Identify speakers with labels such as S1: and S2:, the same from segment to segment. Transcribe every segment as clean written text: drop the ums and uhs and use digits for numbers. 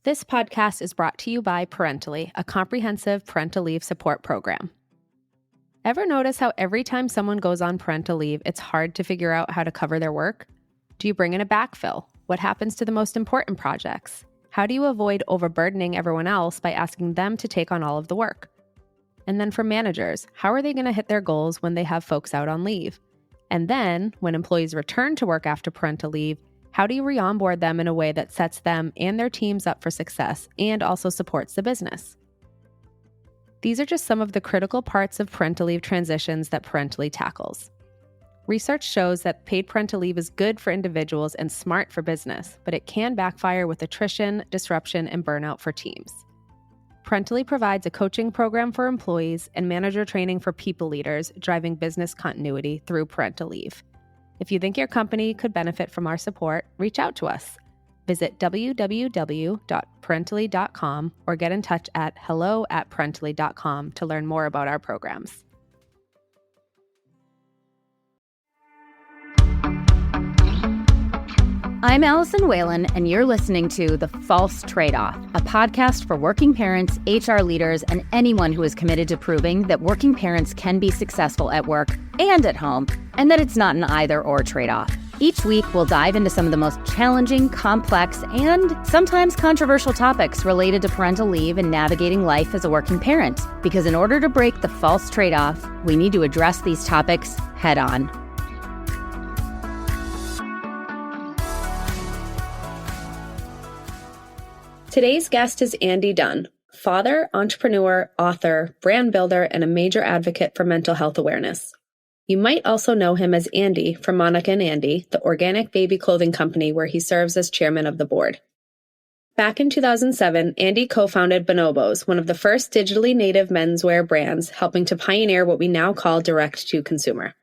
S1: This podcast is brought to you by Parentally, a comprehensive parental leave support program. Ever notice how every time someone goes on parental leave, it's hard to figure out how to cover their work? Do you bring in a backfill? What happens to the most important projects? How do you avoid overburdening everyone else by asking them to take on all of the work? And then for managers, how are they going to hit their goals when they have folks out on leave? And then, when employees return to work after parental leave, how do you re-onboard them in a way that sets them and their teams up for success and also supports the business? These are just some of the critical parts of parental leave transitions that Parentally tackles. Research shows that paid parental leave is good for individuals and smart for business, but it can backfire with attrition, disruption, and burnout for teams. Parentally provides a coaching program for employees and manager training for people leaders, driving business continuity through parental leave. If you think your company could benefit from our support, reach out to us. Visit www.parentally.com or get in touch at hello@parentally.com to learn more about our programs.
S2: I'm Allison Whalen, and you're listening to The False Trade-Off, a podcast for working parents, HR leaders, and anyone who is committed to proving that working parents can be successful at work and at home, and that it's not an either-or trade-off. Each week, we'll dive into some of the most challenging, complex, and sometimes controversial topics related to parental leave and navigating life as a working parent. Because in order to break the false trade-off, we need to address these topics head-on.
S1: Today's guest is Andy Dunn, father, entrepreneur, author, brand builder, and a major advocate for mental health awareness. You might also know him as Andy from Monica and Andy, the organic baby clothing company where he serves as chairman of the board. Back in 2007, Andy co-founded Bonobos, one of the first digitally native menswear brands, helping to pioneer what we now call direct-to-consumer.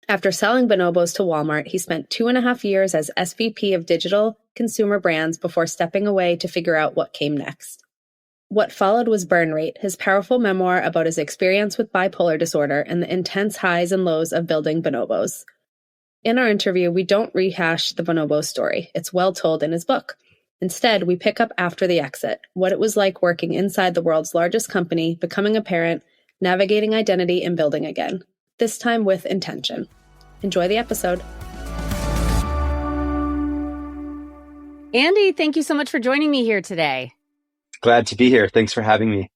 S1: After selling Bonobos to Walmart, he spent 2.5 years as SVP of Digital Consumer Brands before stepping away to figure out what came next. What followed was Burn Rate, his powerful memoir about his experience with bipolar disorder and the intense highs and lows of building Bonobos. In our interview, we don't rehash the Bonobos story. It's well told in his book. Instead, we pick up after the exit, what it was like working inside the world's largest company, becoming a parent, navigating identity, and building again. This time with intention. Enjoy the episode.
S2: Andy, thank you so much for joining me here today.
S3: Glad to be here. Thanks for having me.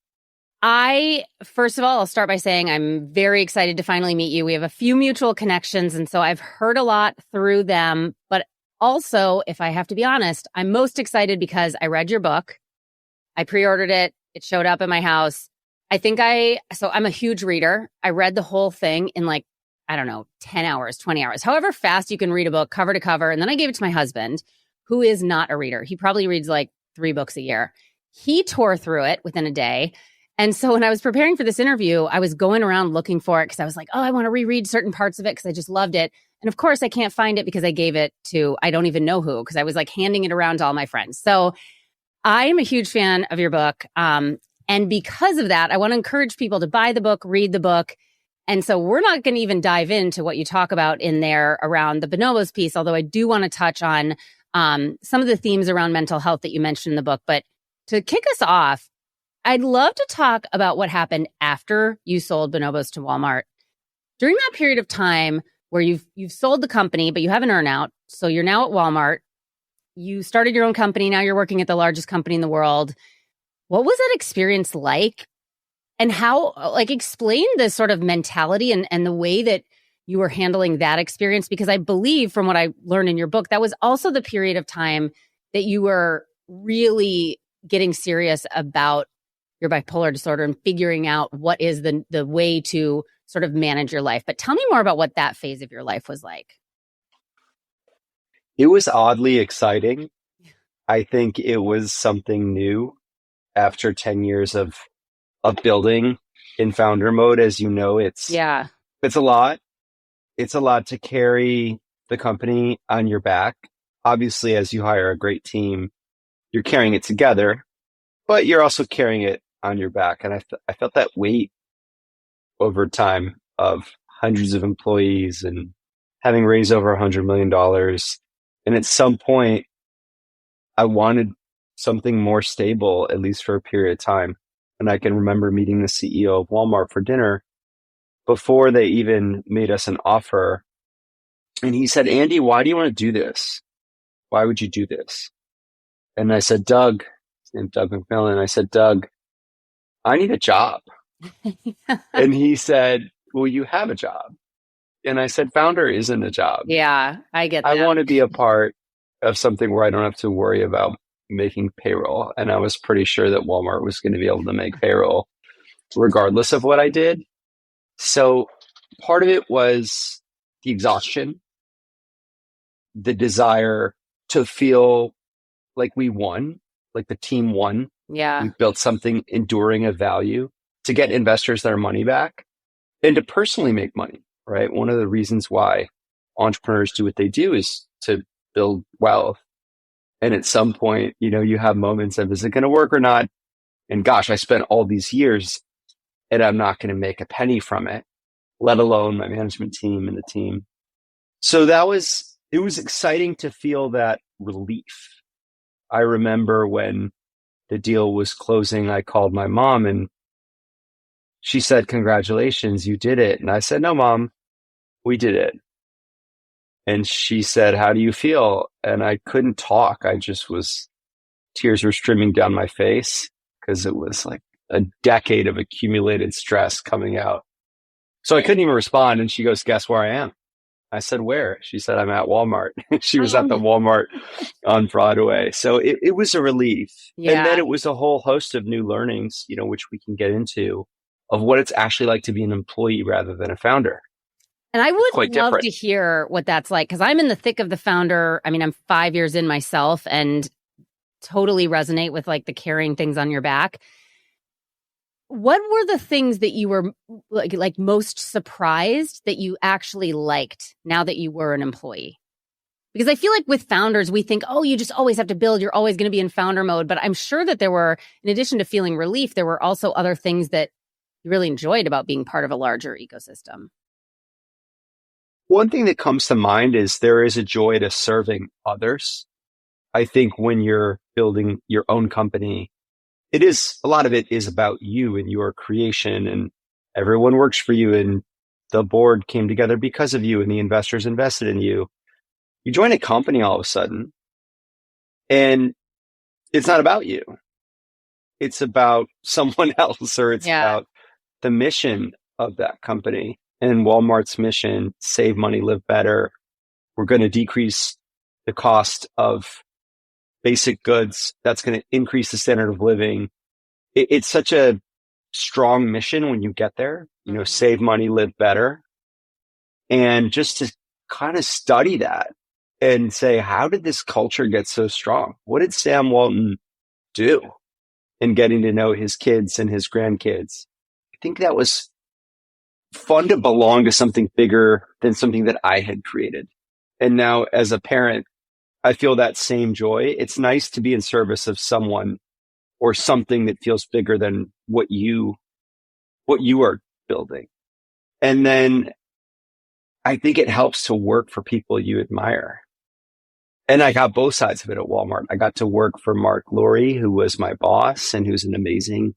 S2: First of all, I'll start by saying I'm very excited to finally meet you. We have a few mutual connections, and so I've heard a lot through them. But also, if I have to be honest, I'm most excited because I read your book. I pre-ordered it. It showed up at my house. So I'm a huge reader. I read the whole thing in 10 hours, 20 hours, however fast you can read a book cover to cover. And then I gave it to my husband, who is not a reader. He probably reads 3 books a year. He tore through it within a day. And so when I was preparing for this interview, I was going around looking for it because I was like, I want to reread certain parts of it because I just loved it. And of course, I can't find it because I gave it to, I don't even know who, because I was handing it around to all my friends. So I am a huge fan of your book. And because of that, I want to encourage people to buy the book, read the book. And so we're not going to even dive into what you talk about in there around the Bonobos piece, although I do want to touch on some of the themes around mental health that you mentioned in the book. But to kick us off, I'd love to talk about what happened after you sold Bonobos to Walmart. During that period of time where you've sold the company, but you have an earnout, so you're now at Walmart, you started your own company, now you're working at the largest company in the world. What was that experience like? And how, explain the sort of mentality and the way that you were handling that experience? Because I believe from what I learned in your book, that was also the period of time that you were really getting serious about your bipolar disorder and figuring out what is the way to sort of manage your life. But tell me more about what that phase of your life was like.
S3: It was oddly exciting. I think it was something new after 10 years of building in founder mode. As you know, it's a lot. It's a lot to carry the company on your back. Obviously, as you hire a great team, you're carrying it together, but you're also carrying it on your back. And I felt that weight over time of hundreds of employees and having raised over $100 million. And at some point, I wanted something more stable, at least for a period of time. And I can remember meeting the CEO of Walmart for dinner before they even made us an offer. And he said, Andy, why do you want to do this? Why would you do this? And I said, Doug, his name's Doug McMillan. I said, Doug, I need a job. And he said, well, you have a job. And I said, founder isn't a job.
S2: Yeah, I get that.
S3: I want to be a part of something where I don't have to worry about making payroll. And I was pretty sure that Walmart was going to be able to make payroll regardless of what I did. So part of it was the exhaustion, the desire to feel like we won, like the team won.
S2: Yeah.
S3: We built something enduring of value to get investors their money back and to personally make money, right? One of the reasons why entrepreneurs do what they do is to build wealth. And at some point, you have moments of, is it going to work or not? And gosh, I spent all these years and I'm not going to make a penny from it, let alone my management team and the team. So it was exciting to feel that relief. I remember when the deal was closing, I called my mom and she said, congratulations, you did it. And I said, no, Mom, we did it. And she said, how do you feel? And I couldn't talk. Tears were streaming down my face because it was like a decade of accumulated stress coming out. So I couldn't even respond. And she goes, guess where I am? I said, where? She said, I'm at Walmart. She was at the Walmart on Broadway. So it was a relief. Yeah. And then it was a whole host of new learnings, which we can get into, of what it's actually like to be an employee rather than a founder.
S2: And I would love to hear what that's like, because I'm in the thick of the founder. I mean, I'm 5 years in myself and totally resonate with like the carrying things on your back. What were the things that you were like most surprised that you actually liked now that you were an employee? Because I feel like with founders, we think, oh, you just always have to build. You're always going to be in founder mode. But I'm sure that there were, in addition to feeling relief, there were also other things that you really enjoyed about being part of a larger ecosystem.
S3: One thing that comes to mind is there is a joy to serving others. I think when you're building your own company, a lot of it is about you and your creation, and everyone works for you, and the board came together because of you and the investors invested in you. You join a company all of a sudden and it's not about you. It's about someone else, or it's about the mission of that company. And Walmart's mission, save money, live better. We're going to decrease the cost of basic goods. That's going to increase the standard of living. It's such a strong mission when you get there, save money, live better. And just to kind of study that and say, how did this culture get so strong? What did Sam Walton do in getting to know his kids and his grandkids? I think that was fun to belong to something bigger than something that I had created. And now as a parent, I feel that same joy. It's nice to be in service of someone or something that feels bigger than what you are building. And then I think it helps to work for people you admire. And I got both sides of it at Walmart. I got to work for Mark Lurie, who was my boss and who's an amazing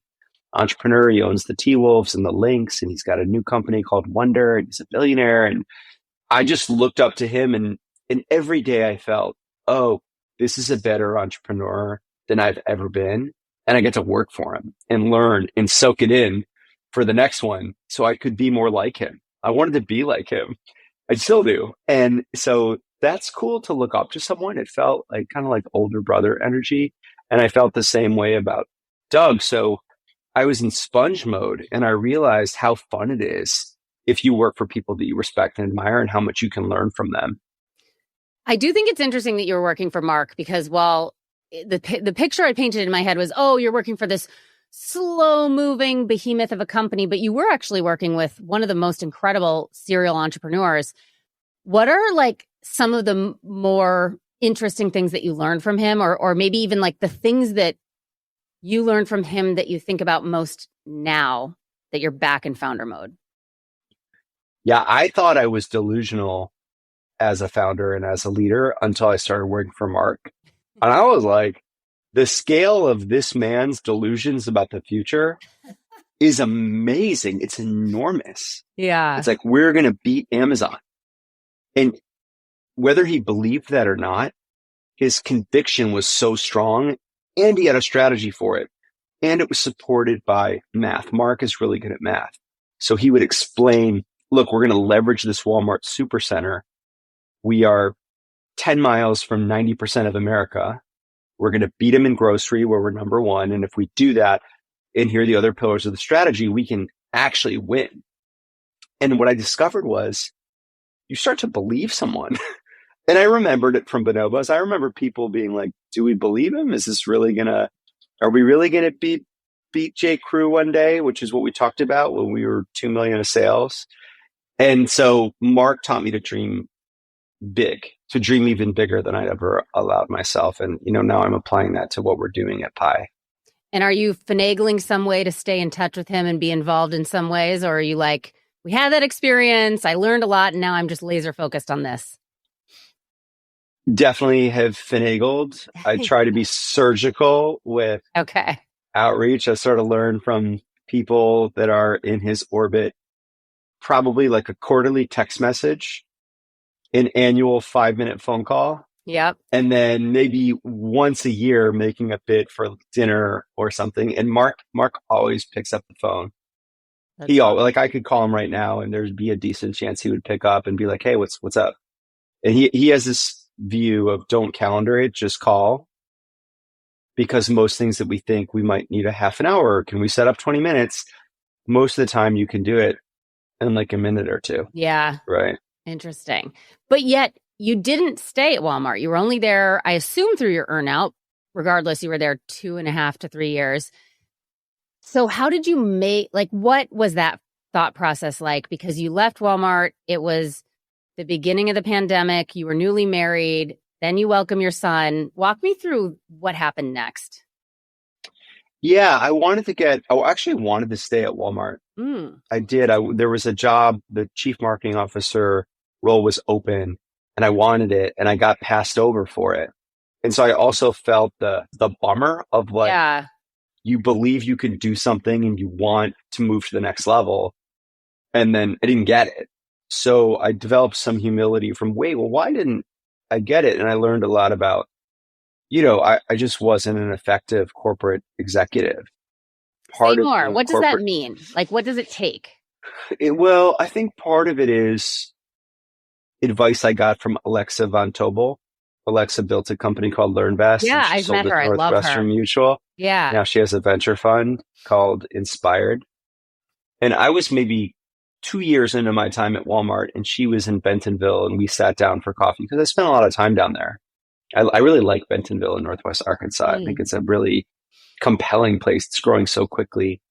S3: entrepreneur. He owns the T-Wolves and the Lynx, and he's got a new company called Wonder, and he's a billionaire. And I just looked up to him, and every day I felt, oh, this is a better entrepreneur than I've ever been. And I get to work for him and learn and soak it in for the next one so I could be more like him. I wanted to be like him. I still do. And so that's cool to look up to someone. It felt like kind of like older brother energy. And I felt the same way about Doug. So I was in sponge mode and I realized how fun it is if you work for people that you respect and admire and how much you can learn from them.
S2: I do think it's interesting that you were working for Mark, because while the picture I painted in my head was, oh, you're working for this slow moving behemoth of a company, but you were actually working with one of the most incredible serial entrepreneurs. What are like some of the more interesting things that you learned from him, or maybe even like the things that you learned from him that you think about most now that you're back in founder mode?
S3: Yeah, I thought I was delusional as a founder and as a leader until I started working for Mark. And I was like, The scale of this man's delusions about the future is amazing. It's enormous.
S2: Yeah.
S3: It's like, we're going to beat Amazon. And whether he believed that or not, his conviction was so strong, and he had a strategy for it. And it was supported by math. Mark is really good at math. So he would explain, look, we're going to leverage this Walmart supercenter. We are 10 miles from 90% of America. We're going to beat them in grocery where we're number one. And if we do that, and here are the other pillars of the strategy, we can actually win. And what I discovered was you start to believe someone. And I remembered it from Bonobos. I remember people being like, do we believe him? Are we really going to beat J. Crew one day, which is what we talked about when we were 2 million of sales. And so Mark taught me to dream big, to dream even bigger than I'd ever allowed myself. And, now I'm applying that to what we're doing at Pi.
S2: And are you finagling some way to stay in touch with him and be involved in some ways? Or are you like, we had that experience, I learned a lot, and now I'm just laser focused on this?
S3: Definitely have finagled. I try to be surgical with outreach. I sort of learn from people that are in his orbit, probably like a quarterly text message, an annual 5-minute phone call.
S2: Yep.
S3: And then maybe once a year making a bid for dinner or something. And Mark always picks up the phone. I could call him right now and there'd be a decent chance he would pick up and be like, hey, what's up? And he has this view of don't calendar it, just call. Because most things that we think we might need a half an hour, can we set up 20 minutes? Most of the time you can do it in like a minute or two.
S2: Yeah.
S3: Right.
S2: Interesting. But yet you didn't stay at Walmart. You were only there, I assume, through your earnout. Regardless, you were there 2.5 to 3 years. So how did you what was that thought process like? Because you left Walmart, it was the beginning of the pandemic, you were newly married, then you welcome your son. Walk me through what happened next.
S3: Yeah, I actually wanted to stay at Walmart. I did. There was a job, the chief marketing officer role was open and I wanted it and I got passed over for it. And so I also felt the bummer of you believe you can do something and you want to move to the next level. And then I didn't get it. So I developed some humility from, why didn't I get it? And I learned a lot about, I just wasn't an effective corporate executive.
S2: Say more. What does that mean? What does it take?
S3: I think part of it is advice I got from Alexa Von Tobel. Alexa built a company called LearnVest.
S2: Yeah, I've met her. I love her.
S3: Northwestern Mutual.
S2: Yeah.
S3: Now she has a venture fund called Inspired. And I was maybe 2 years into my time at Walmart and she was in Bentonville and we sat down for coffee because I spent a lot of time down there. I really like Bentonville in Northwest Arkansas. I think it's a really compelling place. It's growing so quickly.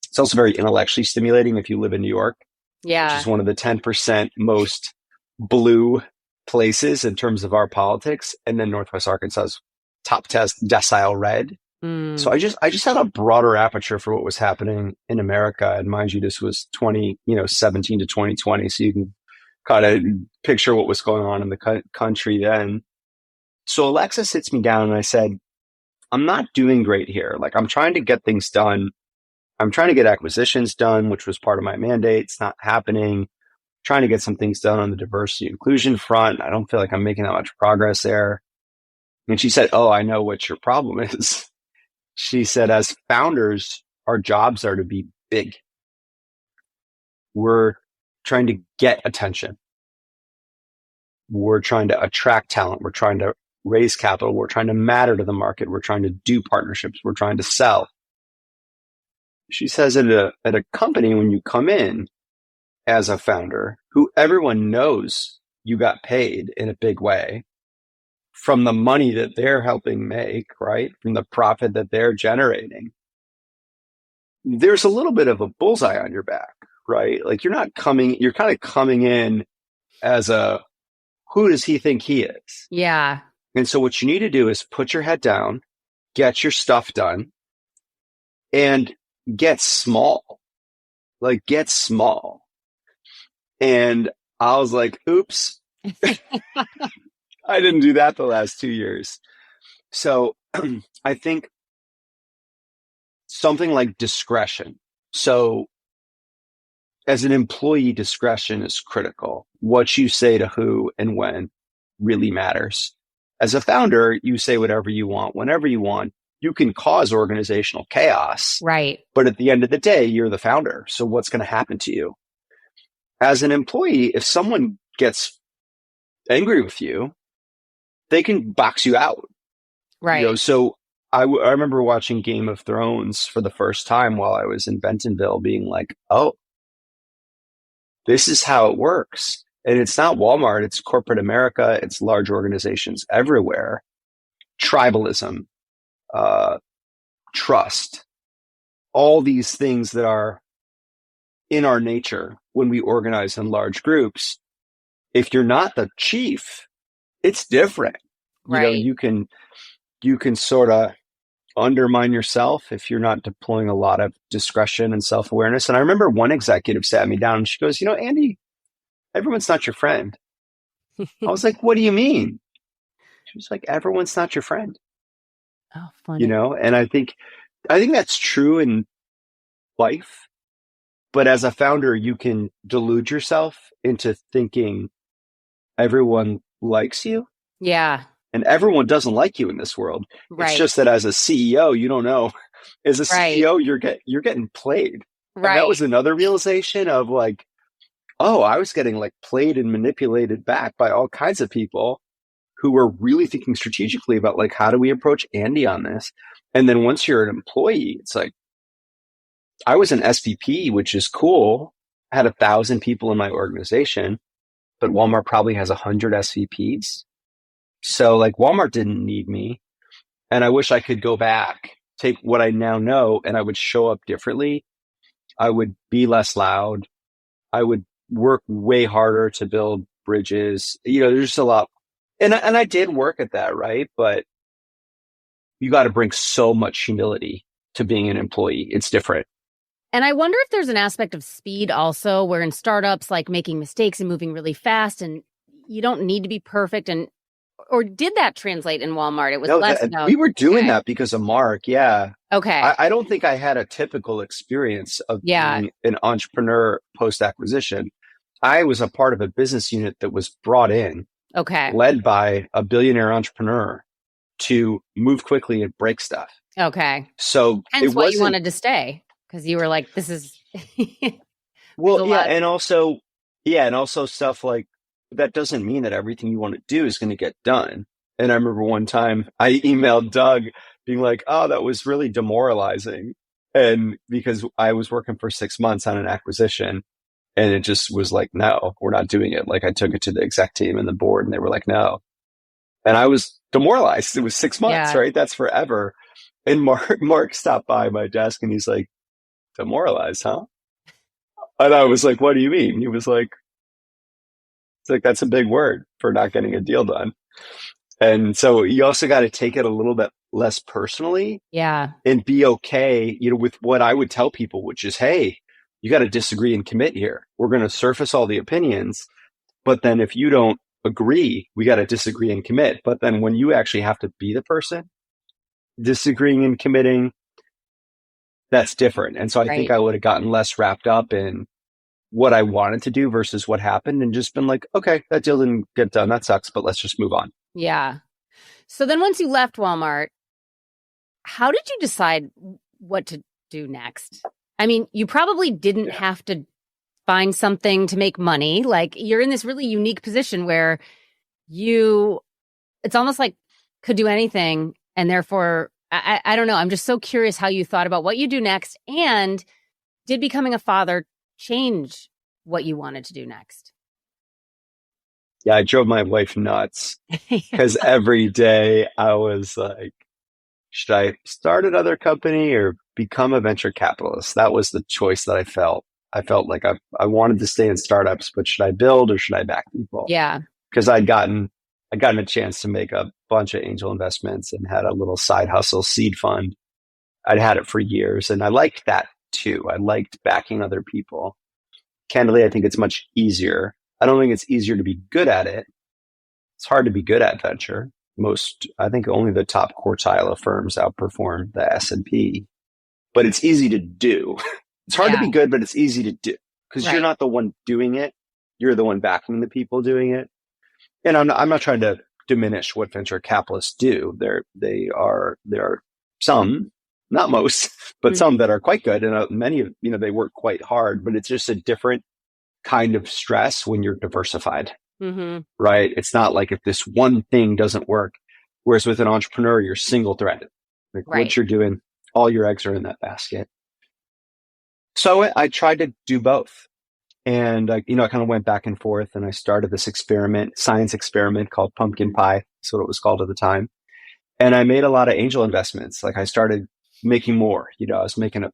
S3: It's also very intellectually stimulating if you live in New York.
S2: Yeah.
S3: Which is one of the 10% most blue places in terms of our politics. And then Northwest Arkansas's top decile red. So I just had a broader aperture for what was happening in America. And mind you, this was 17 to 2020. So you can kind of picture what was going on in the country then. So Alexa sits me down and I said, I'm not doing great here. I'm trying to get things done. I'm trying to get acquisitions done, which was part of my mandate. It's not happening. Trying to get some things done on the diversity inclusion front. I don't feel like I'm making that much progress there. And she said, I know what your problem is. She said, as founders, our jobs are to be big. We're trying to get attention. We're trying to attract talent. We're trying to raise capital. We're trying to matter to the market. We're trying to do partnerships. We're trying to sell. She says at a company, when you come in as a founder, who everyone knows you got paid in a big way from the money that they're helping make, right? From the profit that they're generating. There's a little bit of a bullseye on your back, right? You're kind of coming in as who does he think he is?
S2: Yeah.
S3: And so what you need to do is put your head down, get your stuff done, and get small. Get small. And I was like, oops. I didn't do that the last 2 years. So I think something like discretion. So as an employee, discretion is critical. What you say to who and when really matters. As a founder, you say whatever you want, whenever you want. You can cause organizational chaos.
S2: Right.
S3: But at the end of the day, you're the founder. So what's going to happen to you? As an employee, if someone gets angry with you, they can box you out.
S2: Right.
S3: So I remember watching Game of Thrones for the first time while I was in Bentonville, being like, oh, this is how it works. And it's not Walmart, it's corporate America, it's large organizations everywhere. Tribalism, trust, all these things that are in our nature when we organize in large groups. If you're not the chief, it's different.
S2: Right.
S3: You can sort of undermine yourself if you're not deploying a lot of discretion and self-awareness. And I remember one executive sat me down and she goes, Andy, everyone's not your friend. I was like, what do you mean? She was like, everyone's not your friend.
S2: Oh, funny.
S3: And I think that's true in life. But as a founder, you can delude yourself into thinking everyone likes you.
S2: Yeah.
S3: And everyone doesn't like you in this world.
S2: Right.
S3: It's just that as a CEO, you don't know. As a CEO, you're getting played.
S2: Right.
S3: And that was another realization of like, oh, I was getting like played and manipulated back by all kinds of people who were really thinking strategically about like, how do we approach Andy on this? And then once you're an employee, it's like, I was an SVP, which is cool. I had 1,000 people in my organization, but Walmart probably has 100 SVPs. So like Walmart didn't need me. And I wish I could go back, take what I now know, and I would show up differently. I would be less loud. I would work way harder to build bridges. There's just a lot. And I did work at that, right? But you got to bring so much humility to being an employee. It's different.
S2: And I wonder if there's an aspect of speed also, where in startups, like making mistakes and moving really fast, and you don't need to be perfect. Or did that translate in Walmart? It was less.
S3: We were doing that because of Mark. Yeah.
S2: Okay.
S3: I don't think I had a typical experience of being an entrepreneur post-acquisition. I was a part of a business unit that was brought in, led by a billionaire entrepreneur to move quickly and break stuff.
S2: Okay.
S3: So
S2: hence why you wanted to stay. Because you were like, this is
S3: well, yeah, and also stuff like that doesn't mean that everything you want to do is going to get done. And I remember one time I emailed Doug being like, oh, that was really demoralizing. And because I was working for 6 months on an acquisition and it just was like, no, we're not doing it. Like I took it to the exec team and the board and they were like, no. And I was demoralized. It was 6 months, right? That's forever. And Mark stopped by my desk and he's like, demoralized, huh? And I was like, what do you mean? He was like, it's like, that's a big word for not getting a deal done. And so you also got to take it a little bit less personally.
S2: Yeah.
S3: And be okay, with what I would tell people, which is, hey, you got to disagree and commit here. We're going to surface all the opinions. But then if you don't agree, we got to disagree and commit. But then when you actually have to be the person disagreeing and committing, that's different. And so I think I would have gotten less wrapped up in what I wanted to do versus what happened and just been like, okay, that deal didn't get done. That sucks, but let's just move on.
S2: Yeah. So then once you left Walmart, how did you decide what to do next? I mean, you probably didn't have to find something to make money. Like you're in this really unique position where it's almost like could do anything. And therefore, I don't know. I'm just so curious how you thought about what you do next. And did becoming a father change what you wanted to do next?
S3: Yeah, I drove my wife nuts because every day I was like, should I start another company or become a venture capitalist? That was the choice that I felt. I felt like I wanted to stay in startups, but should I build or should I back people?
S2: Yeah.
S3: Because I'd gotten a chance to make a bunch of angel investments and had a little side hustle seed fund. I'd had it for years and I liked that too. I liked backing other people. Candidly, I think it's much easier. I don't think it's easier to be good at it. It's hard to be good at venture. I think only the top quartile of firms outperform the S&P, but it's easy to do. It's hard to be good, but it's easy to do because you're not the one doing it. You're the one backing the people doing it. And I'm not trying to diminish what venture capitalists do. There are some, not most, but some that are quite good. And many of, they work quite hard, but it's just a different kind of stress when you're diversified, right? It's not like if this one thing doesn't work, whereas with an entrepreneur, you're single threaded. Like what you're doing, all your eggs are in that basket. So I tried to do both. And, I kind of went back and forth, and I started this science experiment called Pumpkin Pie. That's what it was called at the time. And I made a lot of angel investments. Like I started making more, I was making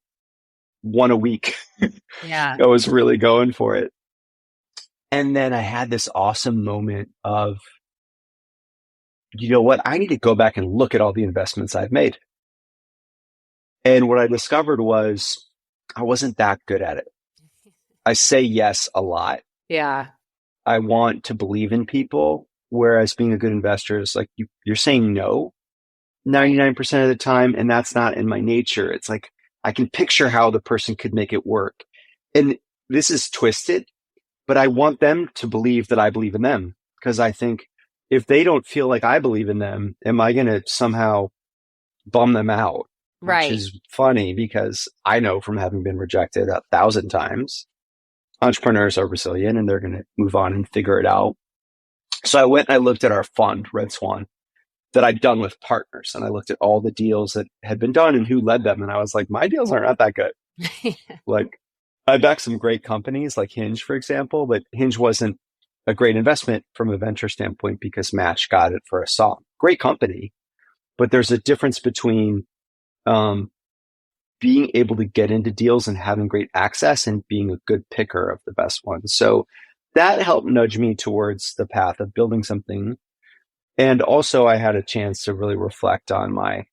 S3: one a week.
S2: Yeah.
S3: I was really going for it. And then I had this awesome moment of, you know what? I need to go back and look at all the investments I've made. And what I discovered was I wasn't that good at it. I say yes a lot.
S2: Yeah.
S3: I want to believe in people, whereas being a good investor is like you're saying no 99% of the time, and that's not in my nature. It's like I can picture how the person could make it work. And this is twisted, but I want them to believe that I believe in them, because I think if they don't feel like I believe in them, am I going to somehow bum them out?
S2: Right.
S3: Which is funny because I know from having been rejected 1,000 times, entrepreneurs are resilient and they're going to move on and figure it out. So I went and I looked at our fund, Red Swan, that I'd done with partners. And I looked at all the deals that had been done and who led them. And I was like, my deals are not that good. Like I backed some great companies like Hinge, for example, but Hinge wasn't a great investment from a venture standpoint because Match got it for a song. Great company. But there's a difference between being able to get into deals and having great access and being a good picker of the best ones. So that helped nudge me towards the path of building something. And also I had a chance to really reflect on my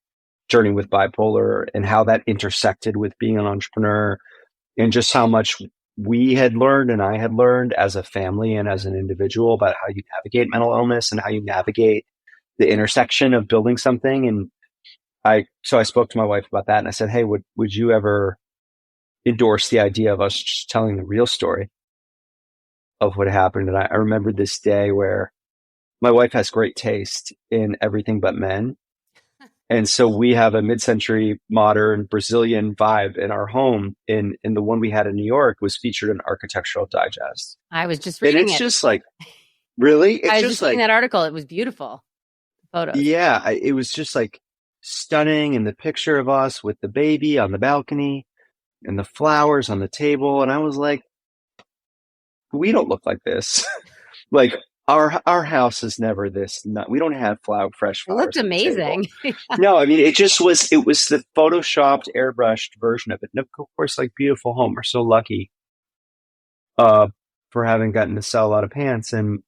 S3: journey with bipolar and how that intersected with being an entrepreneur and just how much we had learned and I had learned as a family and as an individual about how you navigate mental illness and how you navigate the intersection of building something. And so I spoke to my wife about that and I said, hey, would you ever endorse the idea of us just telling the real story of what happened? And I remember this day where my wife has great taste in everything but men. And so we have a mid-century modern Brazilian vibe in our home. In the one we had in New York was featured in Architectural Digest.
S2: I was just reading it.
S3: And it's just like, really? It's
S2: I was just reading that article. It was beautiful. The photos.
S3: Yeah. It was just like stunning. And the picture of us with the baby on the balcony and the flowers on the table. And I was like, we don't look like this. Like our house is never this. We don't have fresh flowers.
S2: It looked amazing.
S3: No, I mean, it was the photoshopped, airbrushed version of it. And of course, like beautiful home. We're so lucky for having gotten to sell a lot of pants and,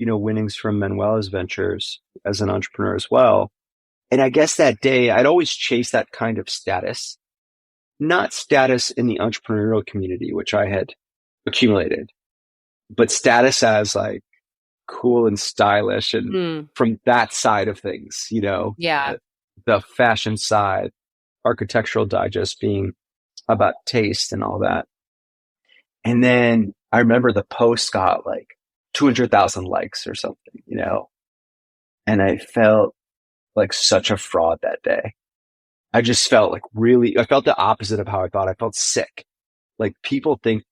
S3: winnings from Manuela's ventures as an entrepreneur as well. And I guess that day I'd always chased that kind of status, not status in the entrepreneurial community, which I had accumulated, but status as like cool and stylish and from that side of things,
S2: Yeah.
S3: The fashion side, Architectural Digest being about taste and all that. And then I remember the post got like 200,000 likes or something, and I felt like such a fraud that day. I just felt like I felt the opposite of how I thought. I felt sick. Like people think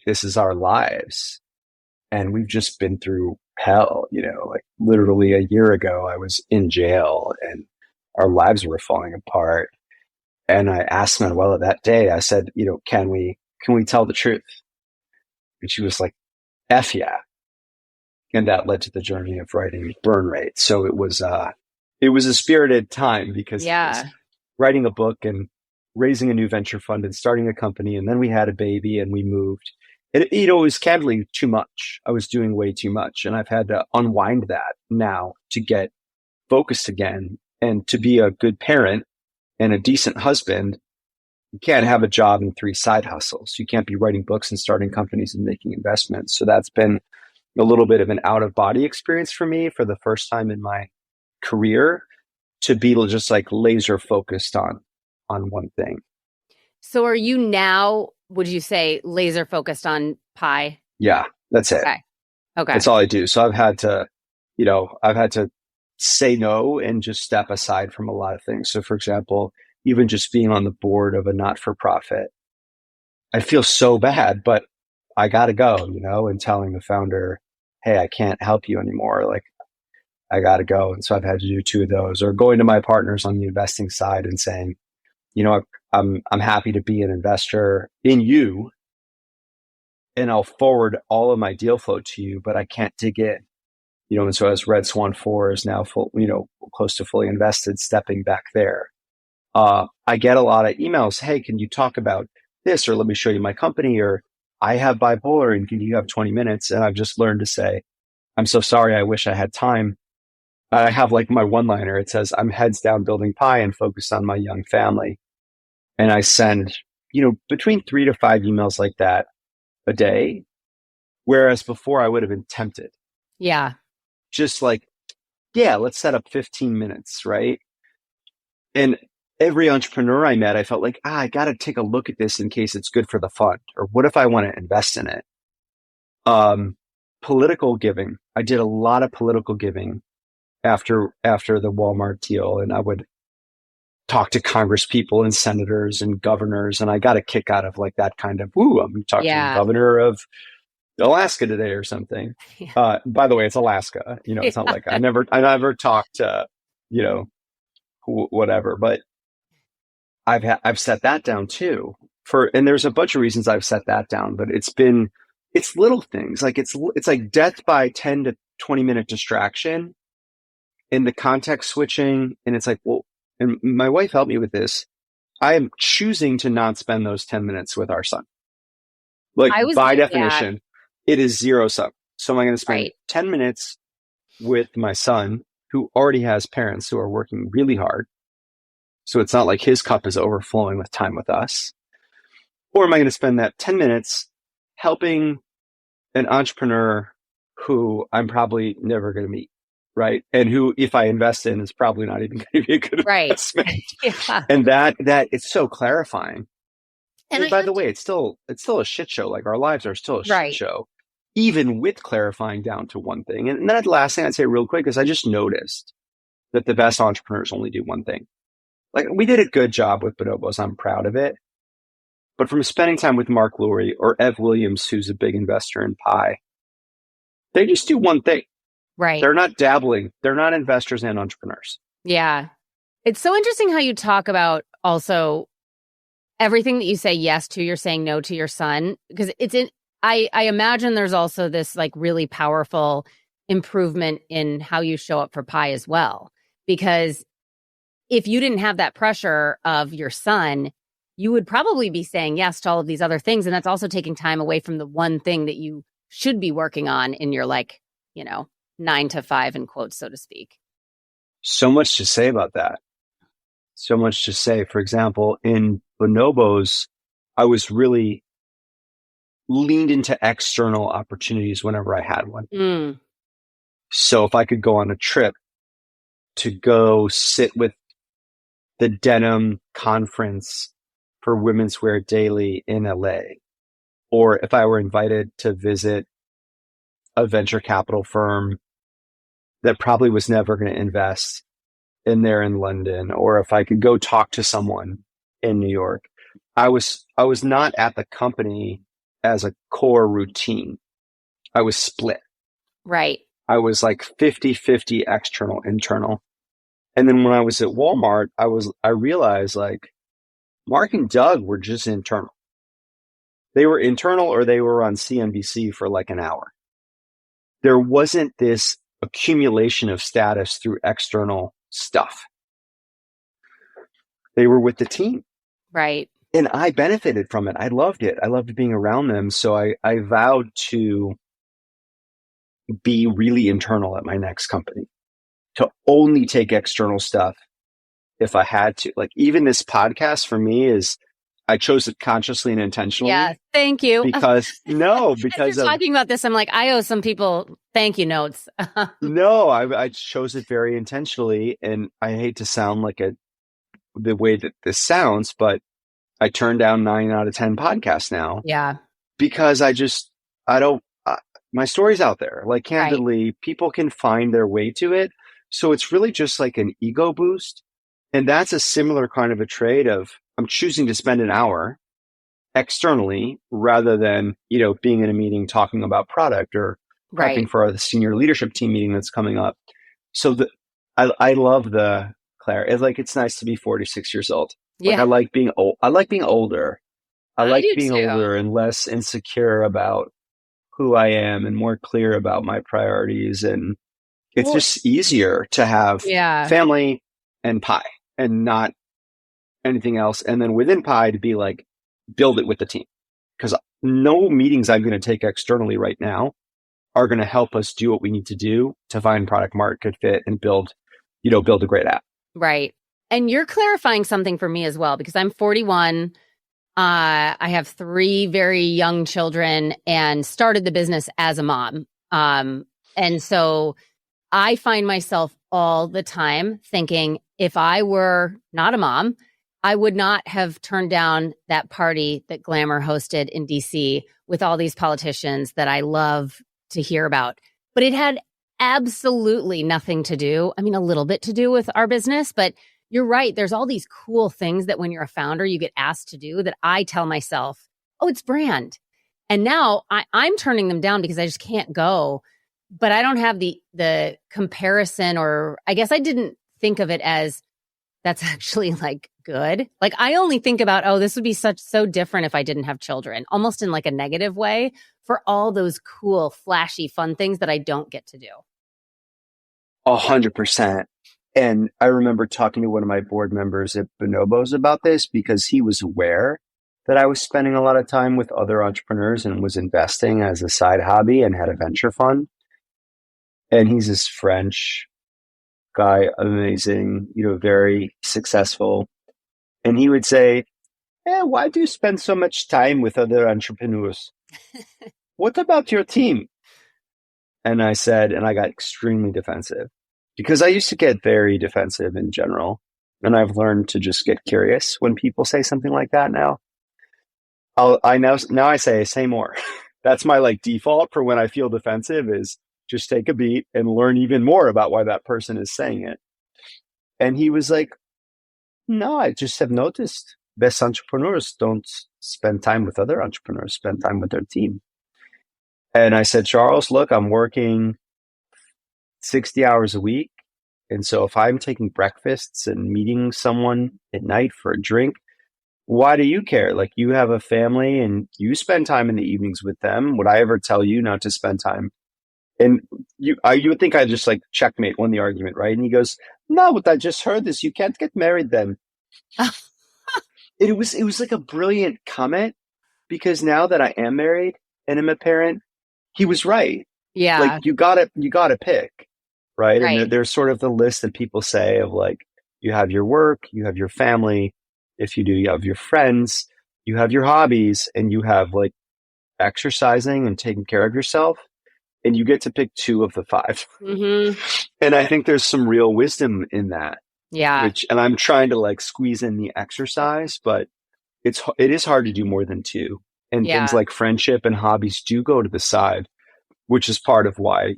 S3: this is our lives. And we've just been through hell, like literally a year ago, I was in jail and our lives were falling apart. And I asked Manuela that day, I said, can we tell the truth? And she was like, F yeah. And that led to the journey of writing Burn Rate. So it was a spirited time because it was writing a book and raising a new venture fund and starting a company. And then we had a baby and we moved. It was candidly too much. I was doing way too much. And I've had to unwind that now to get focused again and to be a good parent and a decent husband. You can't have a job and 3 side hustles. You can't be writing books and starting companies and making investments. So that's been, a little bit of an out of body experience for me for the first time in my career to be just like laser focused on one thing.
S2: So are you now, would you say, laser focused on Pi?
S3: Yeah, that's it.
S2: Okay.
S3: That's all I do. So I've had to say no and just step aside from a lot of things. So for example, even just being on the board of a not-for-profit, I feel so bad, but I got to go, and telling the founder, hey, I can't help you anymore. Like, I got to go. And so I've had to do 2 of those, or going to my partners on the investing side and saying, I'm happy to be an investor in you, and I'll forward all of my deal flow to you, but I can't dig in. And so as Red Swan 4 is now full, close to fully invested, stepping back there. I get a lot of emails. Hey, can you talk about this? Or let me show you my company, or I have bipolar and can you have 20 minutes? And I've just learned to say, I'm so sorry. I wish I had time. I have like my one-liner. It says, I'm heads down building Pi and focused on my young family. And I send, between 3 to 5 emails like that a day. Whereas before I would have been tempted.
S2: Yeah.
S3: Just like, yeah, let's set up 15 minutes, right? And every entrepreneur I met, I felt like, I got to take a look at this in case it's good for the fund. Or what if I want to invest in it? Political giving. I did a lot of political giving after the Walmart deal. And I would talk to Congress people and senators and governors. And I got a kick out of like that kind of, I'm talking to the governor of Alaska today or something. Yeah. By the way, it's Alaska. It's not like I never talked to, whatever. But I've set that down too. And there's a bunch of reasons I've set that down. But it's little things like it's like death by 10 to 20 minute distraction, in the context switching, and it's like, well, and my wife helped me with this. I am choosing to not spend those 10 minutes with our son. Like by definition. It is zero sum. So am I going to spend 10 minutes with my son, who already has parents who are working really hard? So it's not like his cup is overflowing with time with us. Or am I going to spend that 10 minutes helping an entrepreneur who I'm probably never going to meet, right? And who, if I invest in, is probably not even going to be a good investment.
S2: Yeah.
S3: And that it's so clarifying. And by the way, it's still a shit show. Like our lives are still a shit show, even with clarifying down to one thing. And then the last thing I'd say real quick is I just noticed that the best entrepreneurs only do one thing. Like we did a good job with Bonobos. I'm proud of it. But from spending time with Mark Lurie or Ev Williams, who's a big investor in Pi, they just do one thing.
S2: Right.
S3: They're not dabbling. They're not investors and entrepreneurs.
S2: Yeah. It's so interesting how you talk about also everything that you say yes to, you're saying no to your son, because I imagine there's also this like really powerful improvement in how you show up for Pi as well. Because if you didn't have that pressure of your son, you would probably be saying yes to all of these other things. And that's also taking time away from the one thing that you should be working on in your 9 to 5 in quotes, so to speak.
S3: So much to say about that. So much to say. For example, in Bonobos, I was really leaned into external opportunities whenever I had one.
S2: Mm.
S3: So if I could go on a trip to go sit with the denim conference for Women's Wear Daily in LA, or if I were invited to visit a venture capital firm that probably was never going to invest in there in London, or if I could go talk to someone in New York, I was not at the company as a core routine. I was split.
S2: Right.
S3: I was like 50-50 external, internal. And then when I was at Walmart, I realized like Mark and Doug were just internal. They were internal, or they were on CNBC for like an hour. There wasn't this accumulation of status through external stuff. They were with the team.
S2: Right.
S3: And I benefited from it. I loved it. I loved being around them. So I vowed to be really internal at my next company, to only take external stuff if I had to. Like even this podcast for me is, I chose it consciously and intentionally.
S2: Yeah, thank you.
S3: Because
S2: As you're talking about this, I'm like, I owe some people thank you notes.
S3: No, I chose it very intentionally, and I hate to sound like the way that this sounds, but I turn down 9 out of 10 podcasts now.
S2: Yeah.
S3: Because I don't, my story's out there. Like, candidly, people can find their way to it. So it's really just like an ego boost. And that's a similar kind of a trade of I'm choosing to spend an hour externally rather than, being in a meeting talking about product or prepping for the senior leadership team meeting that's coming up. So I love the Claire. It's nice to be 46 years old.
S2: Yeah.
S3: Like, I like being old. I like being older. I like being
S2: too.
S3: older and less insecure about who I am and more clear about my priorities. And it's just easier to have family and pie and not anything else. And then within pie to be like, build it with the team. Because no meetings I'm going to take externally right now are going to help us do what we need to do to find product market fit and build a great app.
S2: Right. And you're clarifying something for me as well, because I'm 41. I have 3 very young children and started the business as a mom. And so I find myself all the time thinking, if I were not a mom, I would not have turned down that party that Glamour hosted in DC with all these politicians that I love to hear about. But it had absolutely nothing to do, a little bit to do with our business, but you're right. There's all these cool things that when you're a founder, you get asked to do that I tell myself, oh, it's brand. And now I'm turning them down because I just can't go. But I don't have the comparison, or I guess I didn't think of it as that's actually like good. Like, I only think about, oh, this would be so different if I didn't have children, almost in like a negative way, for all those cool, flashy, fun things that I don't get to do.
S3: 100%. And I remember talking to one of my board members at Bonobos about this because he was aware that I was spending a lot of time with other entrepreneurs and was investing as a side hobby and had a venture fund. And he's this French guy, amazing, very successful. And he would say, why do you spend so much time with other entrepreneurs? What about your team? And I said, and I got extremely defensive because I used to get very defensive in general. And I've learned to just get curious when people say something like that now. Now I say more. That's my default for when I feel defensive is just take a beat and learn even more about why that person is saying it. And he was like, no, I just have noticed best entrepreneurs don't spend time with other entrepreneurs, spend time with their team. And I said, Charles, look, I'm working 60 hours a week. And so if I'm taking breakfasts and meeting someone at night for a drink, why do you care? Like, you have a family and you spend time in the evenings with them. Would I ever tell you not to spend time? And you would think I just checkmate, won the argument, right? And he goes, no, what I just heard is you can't get married then. It was like a brilliant comment, because now that I am married and am a parent, he was right.
S2: Yeah.
S3: You gotta pick, right? And there's sort of the list that people say of you have your work, you have your family. If you do, you have your friends, you have your hobbies, and you have exercising and taking care of yourself. And you get to pick 2 of the 5.
S2: Mm-hmm.
S3: And I think there's some real wisdom in that.
S2: Yeah.
S3: And I'm trying to squeeze in the exercise, but it is hard to do more than 2. And things like friendship and hobbies do go to the side, which is part of why,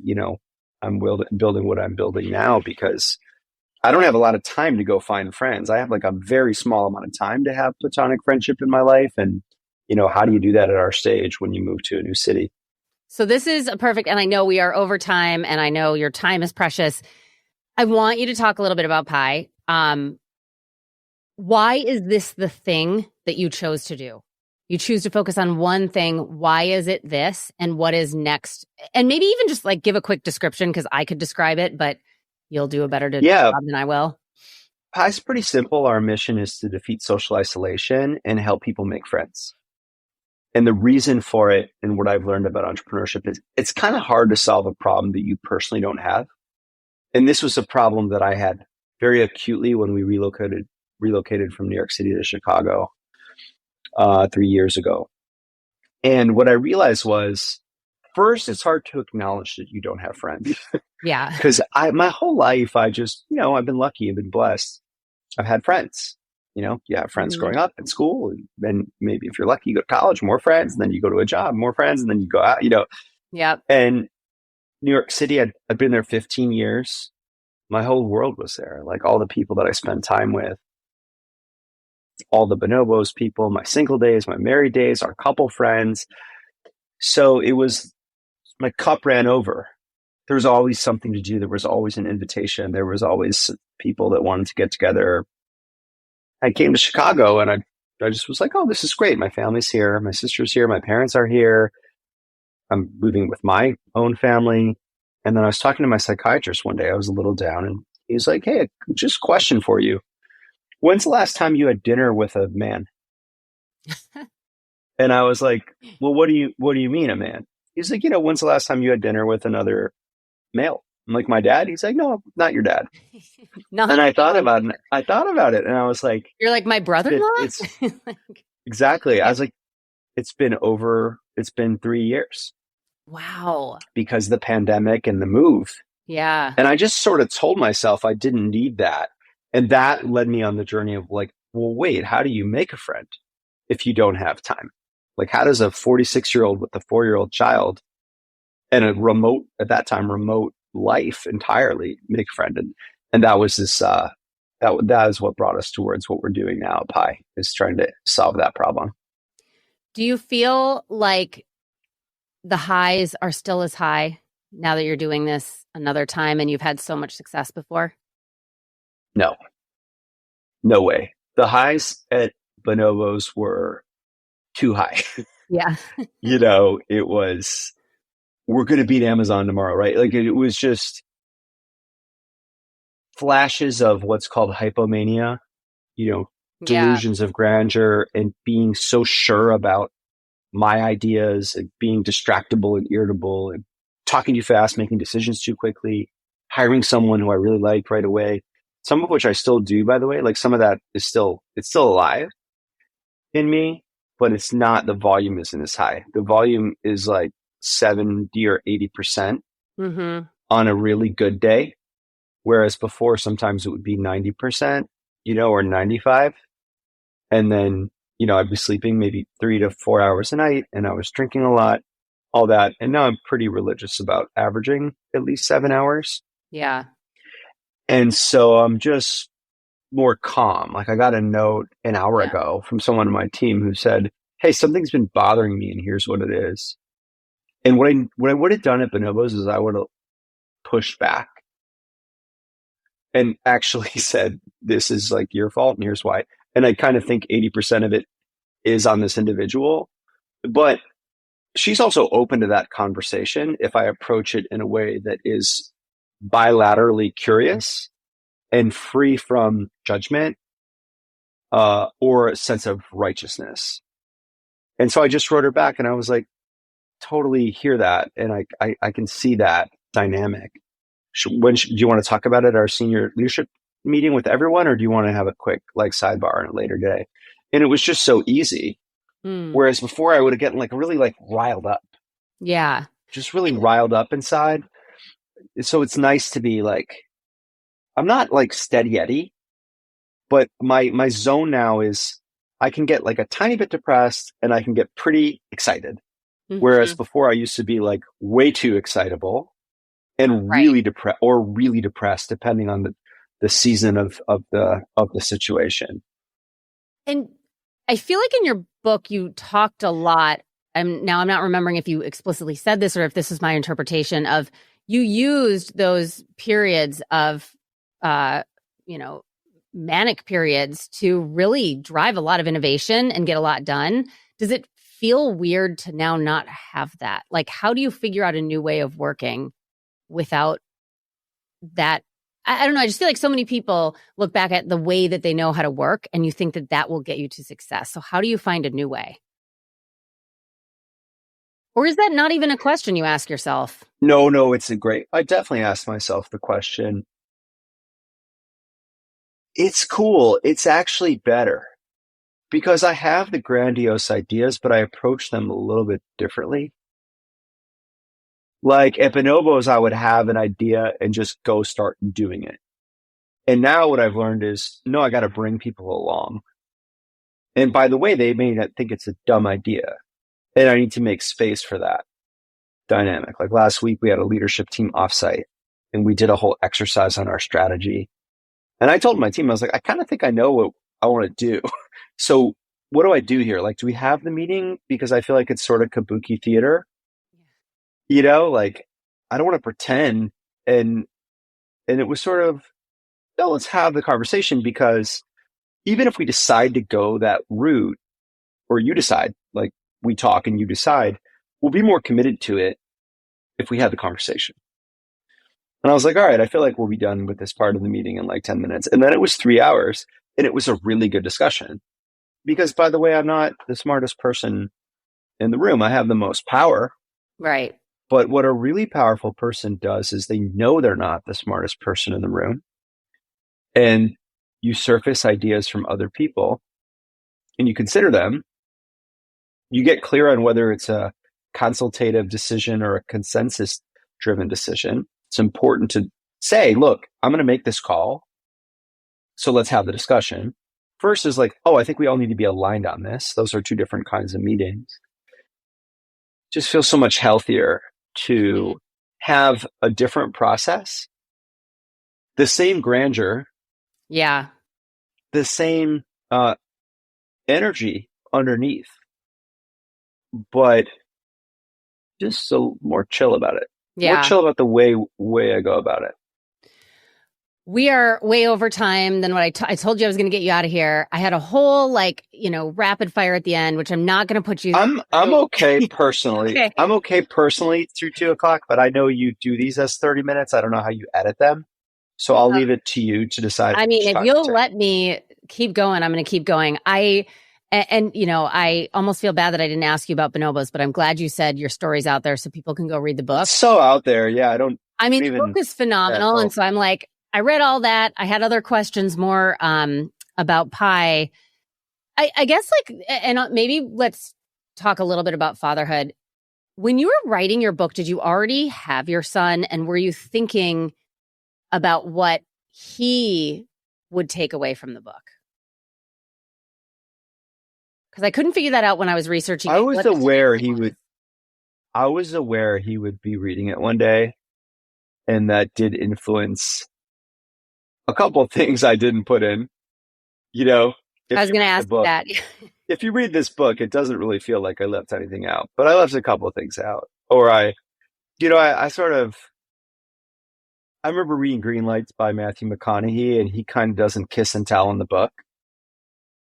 S3: I'm building what I'm building now, because I don't have a lot of time to go find friends. I have a very small amount of time to have platonic friendship in my life. And, how do you do that at our stage when you move to a new city?
S2: So this is a perfect, and I know we are over time, and I know your time is precious. I want you to talk a little bit about pie. Why is this the thing that you chose to do? You choose to focus on one thing. Why is it this? And what is next? And maybe even just give a quick description, because I could describe it, but you'll do a better job than I will.
S3: Pie's pretty simple. Our mission is to defeat social isolation and help people make friends. And the reason for it, and what I've learned about entrepreneurship, is it's kind of hard to solve a problem that you personally don't have. And this was a problem that I had very acutely when we relocated from New York City to Chicago. 3 years ago. And what I realized was, first, it's hard to acknowledge that you don't have friends.
S2: Yeah.
S3: Because my whole life, I've been lucky, I've been blessed. I've had friends. You have friends growing up in school, and then maybe if you're lucky, you go to college, more friends, and then you go to a job, more friends, and then you go out,
S2: Yep.
S3: And New York City, I'd been there 15 years. My whole world was there. Like all the people that I spent time with, all the Bonobos people, my single days, my married days, our couple friends. So it was, my cup ran over. There was always something to do. There was always an invitation. There was always people that wanted to get together. I came to Chicago and I just was like, oh, this is great. My family's here. My sister's here. My parents are here. I'm moving with my own family. And then I was talking to my psychiatrist one day. I was a little down and he was like, hey, just a question for you. When's the last time you had dinner with a man? And I was like, well, what do you mean a man? He's like, when's the last time you had dinner with another male? I'm like, my dad? He's like, no, not your dad. And I thought about it and I was like,
S2: you're like my brother-in-law?
S3: Exactly. I was like, it's been 3 years.
S2: Wow.
S3: Because of the pandemic and the move.
S2: Yeah.
S3: And I just sort of told myself I didn't need that. And that led me on the journey of like, well, wait, how do you make a friend if you don't have time? Like, how does a 46-year-old with a 4-year-old child and at that time, remote life entirely make a friend? And that was this, that is what brought us towards what we're doing now at Pi, is trying to solve that problem.
S2: Do you feel like the highs are still as high now that you're doing this another time and you've had so much success before?
S3: No way. The highs at Bonobos were too high.
S2: Yeah.
S3: It was, we're going to beat Amazon tomorrow, right? Like it was just flashes of what's called hypomania, delusions of grandeur and being so sure about my ideas and being distractible and irritable and talking too fast, making decisions too quickly, hiring someone who I really liked right away. Some of which I still do, by the way. Like some of that is still alive in me, but it's not, the volume isn't as high. The volume is like 70 or 80% on a really good day. Whereas before, sometimes it would be 90%, or 95. And then, I'd be sleeping maybe 3 to 4 hours a night and I was drinking a lot, all that. And now I'm pretty religious about averaging at least 7 hours.
S2: Yeah.
S3: And so I'm just more calm. Like I got a note an hour ago from someone on my team who said, hey, something's been bothering me and here's what it is. And what I would have done at Bonobos is I would have pushed back and actually said, this is like your fault and here's why. And I kind of think 80% of it is on this individual, but she's also open to that conversation if I approach it in a way that is bilaterally curious and free from judgment or a sense of righteousness. And so I just wrote her back and I was like, totally hear that. And I can see that dynamic. Do you want to talk about it at our senior leadership meeting with everyone, or do you want to have a quick like sidebar on a later day? And it was just so easy. Whereas before I would have gotten like really like riled up.
S2: Yeah.
S3: Just really riled up inside. So it's nice to be like, I'm not like steady Eddie, but my zone now is I can get like a tiny bit depressed and I can get pretty excited. Whereas before I used to be like way too excitable and really depressed, depending on the season of the situation.
S2: And I feel like in your book, you talked a lot. Now I'm not remembering if you explicitly said this or if this is my interpretation of, you used those periods of, manic periods to really drive a lot of innovation and get a lot done. Does it feel weird to now not have that? Like, how do you figure out a new way of working without that? I don't know. I just feel like so many people look back at the way that they know how to work and you think that that will get you to success. So how do you find a new way? Or is that not even a question you ask yourself?
S3: No, I definitely asked myself the question. It's cool. It's actually better. because I have the grandiose ideas, but I approach them a little bit differently. Like at Bonobos, I would have an idea and just go start doing it. And now what I've learned is, no, I got to bring people along. And by the way, they may not think it's a dumb idea. And I need to make space for that dynamic. Like last week, we had a leadership team offsite and we did a whole exercise on our strategy. And I told my team, I was like, I kind of think I know what I want to do. So what do I do here? Like, do we have the meeting? Because I feel like it's sort of kabuki theater. You know, like I don't want to pretend. And it was sort of, no, let's have the conversation, because even if we decide to go that route, or you decide, like we talk and you decide, we'll be more committed to it if we had the conversation. And I was like, all right, I feel like we'll be done with this part of the meeting in like 10 minutes. And then it was 3 hours and it was a really good discussion. Because by the way, I'm not the smartest person in the room. I have the most power.
S2: Right.
S3: But what a really powerful person does is they know they're not the smartest person in the room. And you surface ideas from other people and you consider them. You get clear on whether it's a consultative decision or a consensus driven decision. It's important to say, look, I'm going to make this call. So let's have the discussion. First is like, oh, I think we all need to be aligned on this. Those are two different kinds of meetings. Just feels so much healthier to have a different process, the same grandeur.
S2: Yeah.
S3: The same energy underneath, but just so more chill about it.
S2: Yeah.
S3: More chill about the way I go about it.
S2: We are way over time than what I told you I was going to get you out of here. I had a whole rapid fire at the end, which I'm not going to put you.
S3: I'm okay personally. Okay. I'm okay personally through 2:00, but I know you do these as 30 minutes. I don't know how you edit them. So I'll leave it to you to decide.
S2: I mean, if you'll let me keep going, I'm going to keep going. I almost feel bad that I didn't ask you about Bonobos, but I'm glad you said your story's out there so people can go read the book.
S3: It's so out there. Yeah,
S2: the book is phenomenal. And so I'm like, I read all that. I had other questions more about Pi. I guess and maybe let's talk a little bit about fatherhood. When you were writing your book, did you already have your son? And were you thinking about what he would take away from the book? Because I couldn't figure that out when I was researching.
S3: I was aware he would be reading it one day, and that did influence a couple of things I didn't put in. You know,
S2: I was going to ask that.
S3: If you read this book, it doesn't really feel like I left anything out, but I left a couple of things out. Or I remember reading Green Lights by Matthew McConaughey, and he kind of doesn't kiss and tell in the book.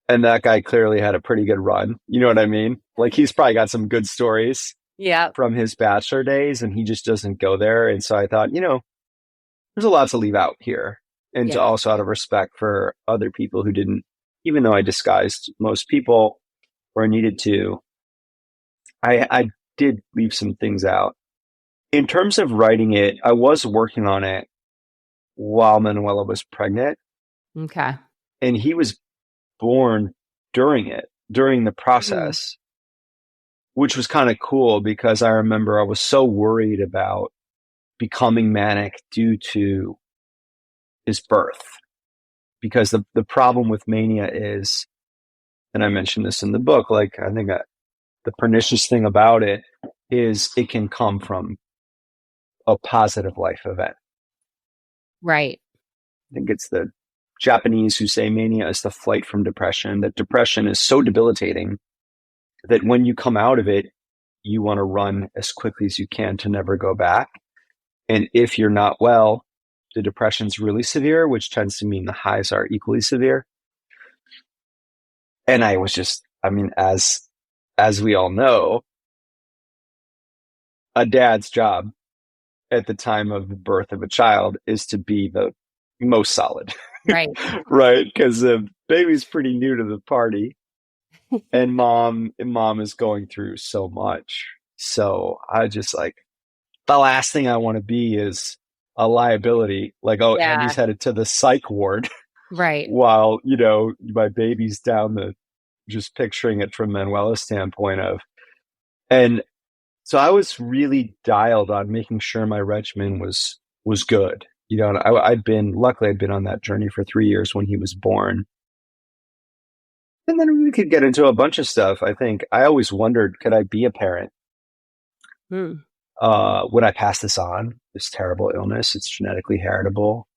S3: And that guy clearly had a pretty good run. You know what I mean? Like he's probably got some good stories from his bachelor days, and he just doesn't go there. And so I thought, there's a lot to leave out here. And to also out of respect for other people who didn't, even though I disguised most people where I needed to, I did leave some things out. In terms of writing it, I was working on it while Manuela was pregnant.
S2: Okay.
S3: And he was born during the process, which was kind of cool because I remember I was so worried about becoming manic due to his birth. Because the problem with mania is, and I mentioned this in the book, like I think the pernicious thing about it is it can come from a positive life event.
S2: Right.
S3: I think it's the Japanese who say mania is the flight from depression, that depression is so debilitating that when you come out of it, you want to run as quickly as you can to never go back. And if you're not well, the depression's really severe, which tends to mean the highs are equally severe. And I was just, as we all know, a dad's job at the time of the birth of a child is to be the most solid.
S2: Right.
S3: Right. Because the baby's pretty new to the party and mom is going through so much. So I just the last thing I want to be is a liability. Andy's headed to the psych ward.
S2: Right.
S3: While, my baby's down the just picturing it from Manuela's standpoint and so I was really dialed on making sure my regimen was good. You know, and luckily I'd been on that journey for 3 years when he was born. And then we could get into a bunch of stuff. I think I always wondered, could I be a parent? Would I pass this on, this terrible illness? It's genetically heritable.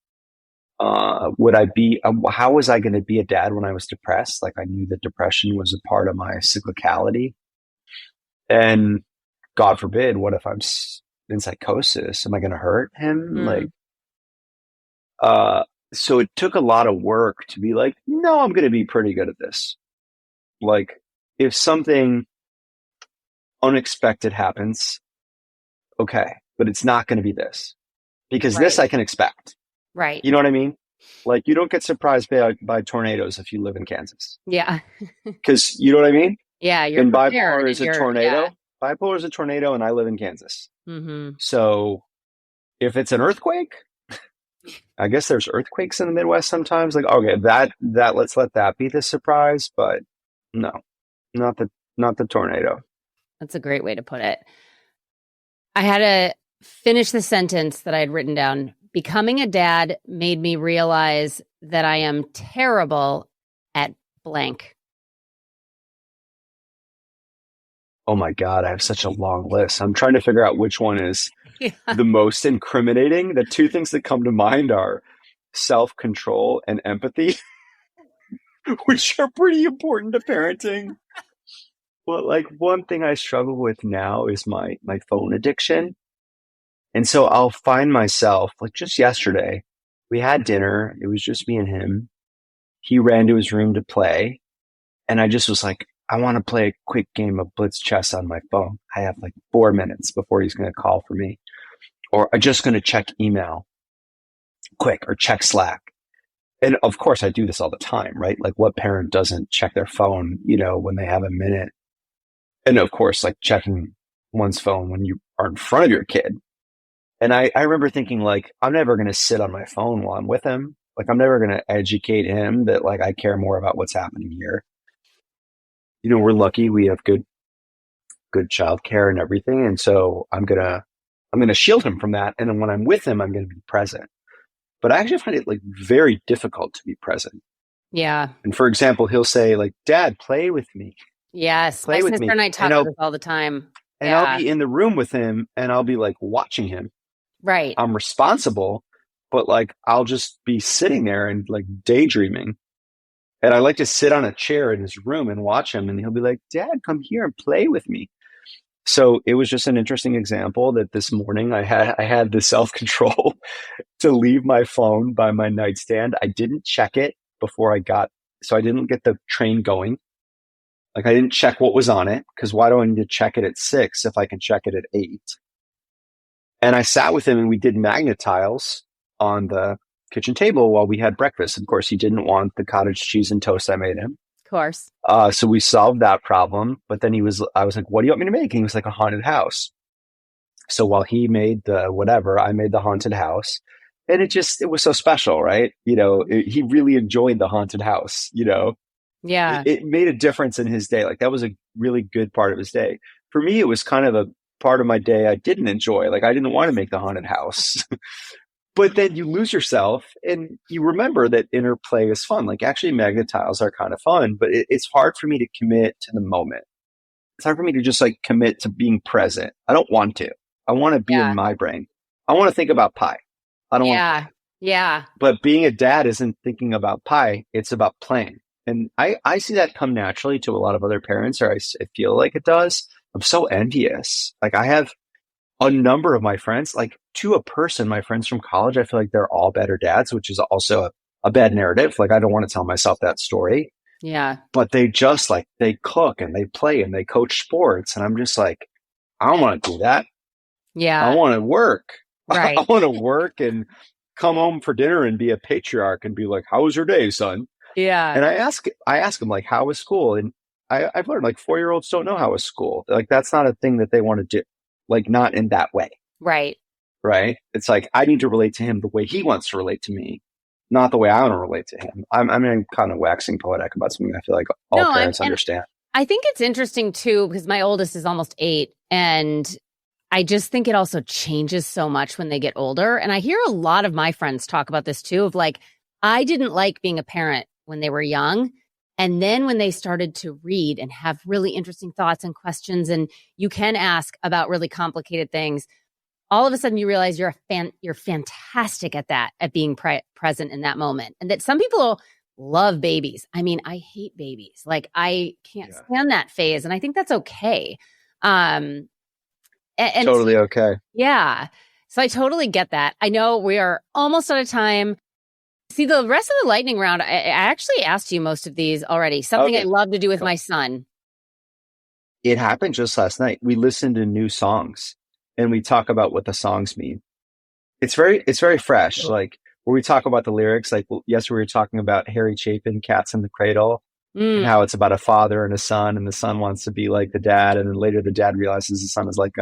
S3: Would I be, how was I going to be a dad when I was depressed? Like I knew that depression was a part of my cyclicality. And God forbid, what if I'm in psychosis? Am I going to hurt him? Like, so it took a lot of work to be like, no, I'm going to be pretty good at this. Like if something unexpected happens, okay, but it's not going to be this because this I can expect.
S2: Right.
S3: You know what I mean? Like you don't get surprised by tornadoes if you live in Kansas.
S2: Yeah.
S3: Because you know what I mean?
S2: Yeah. You're
S3: and
S2: prepared.
S3: Bipolar is a tornado. Yeah. Bipolar is a tornado and I live in Kansas. So if it's an earthquake, I guess there's earthquakes in the Midwest sometimes. Like, okay, that let's let that be the surprise, but no, not the tornado.
S2: That's a great way to put it. I had to finish the sentence that I had written down. Becoming a dad made me realize that I am terrible at blank.
S3: Oh my God, I have such a long list. I'm trying to figure out which one is the most incriminating. The two things that come to mind are self-control and empathy, which are pretty important to parenting. Well, like one thing I struggle with now is my phone addiction. And so I'll find myself, like just yesterday, we had dinner. It was just me and him. He ran to his room to play. And I just was like, I want to play a quick game of blitz chess on my phone. I have like 4 minutes before he's going to call for me. Or I'm just going to check email quick or check Slack. And of course I do this all the time, right? Like what parent doesn't check their phone, you know, when they have a minute? And of course, like checking one's phone when you are in front of your kid. And I remember thinking like, I'm never going to sit on my phone while I'm with him. Like I'm never going to educate him that like I care more about what's happening here. You know, we're lucky we have good childcare and everything. And so I'm going to shield him from that. And then when I'm with him, I'm going to be present. But I actually find it like very difficult to be present.
S2: Yeah.
S3: And for example, he'll say like, Dad, play with me.
S2: Yes. My sister and I talk about this all the time.
S3: And I'll be in the room with him and I'll be like watching him.
S2: Right.
S3: I'm responsible, but like I'll just be sitting there and like daydreaming. And I like to sit on a chair in his room and watch him. And he'll be like, Dad, come here and play with me. So it was just an interesting example that this morning I had the self-control to leave my phone by my nightstand. I didn't check it before so I didn't get the train going. Like I didn't check what was on it because why do I need to check it at 6 if I can check it at 8? And I sat with him and we did magnet tiles on the kitchen table while we had breakfast. Of course, he didn't want the cottage cheese and toast I made him.
S2: Of course.
S3: So we solved that problem. But then I was like, what do you want me to make? And he was like, a haunted house. So while he made the whatever, I made the haunted house. And it was so special, right? You know, he really enjoyed the haunted house, you know?
S2: Yeah.
S3: It made a difference in his day. Like that was a really good part of his day. For me, it was kind of a part of my day I didn't enjoy. Like I didn't want to make the haunted house. But then you lose yourself and you remember that inner play is fun. Like actually magnet tiles are kind of fun, but it's hard for me to commit to the moment. It's hard for me to just like commit to being present. I don't want to. I want to be in my brain. I want to think about pie. I don't want pie.
S2: Yeah.
S3: But being a dad isn't thinking about pie. It's about playing. And I see that come naturally to a lot of other parents, or I feel like it does. I'm so envious. Like I have a number of my friends, like to a person, my friends from college, I feel like they're all better dads, which is also a bad narrative. Like I don't want to tell myself that story.
S2: Yeah.
S3: But they just like, they cook and they play and they coach sports. And I'm just like, I don't want to do that.
S2: Yeah.
S3: I want to work.
S2: Right.
S3: I want to work and come home for dinner and be a patriarch and be like, how was your day, son?
S2: Yeah.
S3: And I ask him like, how was school? And I've learned like 4-year-olds don't know how was school. Like that's not a thing that they want to do. Like not in that way.
S2: Right.
S3: Right. It's like, I need to relate to him the way he wants to relate to me. not the way I want to relate to him. I'm kind of waxing poetic about something I feel like all parents understand.
S2: I think it's interesting too, because my oldest is almost 8, and I just think it also changes so much when they get older. And I hear a lot of my friends talk about this too, of like, I didn't like being a parent when they were young. And then when they started to read and have really interesting thoughts and questions, and you can ask about really complicated things, all of a sudden you realize you're fantastic at that, at being present in that moment. And that some people love babies. I mean, I hate babies. Like, I can't stand that phase. And I think that's okay. And
S3: totally okay.
S2: Yeah. So I totally get that. I know we are almost out of time. See, the rest of the lightning round, I actually asked you most of these already. Something I love to do with my son.
S3: It happened just last night. We listened to new songs and we talk about what the songs mean. It's very fresh. Like, where we talk about the lyrics, like yesterday we were talking about Harry Chapin, Cats in the Cradle, and how it's about a father and a son, and the son wants to be like the dad, and then later the dad realizes the son is like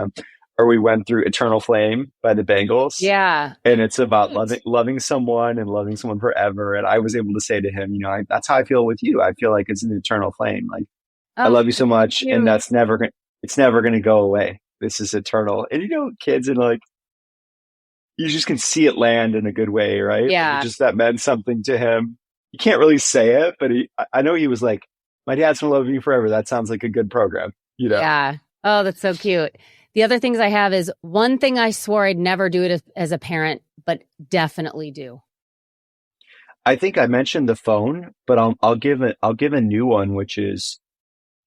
S3: or we went through Eternal Flame by the Bangles.
S2: Yeah.
S3: And it's about loving someone and loving someone forever. And I was able to say to him, that's how I feel with you. I feel like it's an eternal flame. Like, I love you so much, and it's never going to go away. This is eternal. And kids, and like, you just can see it land in a good way, right?
S2: Yeah.
S3: Like, just that meant something to him. You can't really say it, but I know he was like, my dad's going to love you forever. That sounds like a good program,
S2: Yeah. Oh, that's so cute. The other things I have is one thing I swore I'd never do it as a parent, but definitely do.
S3: I think I mentioned the phone, but I'll give a new one, which is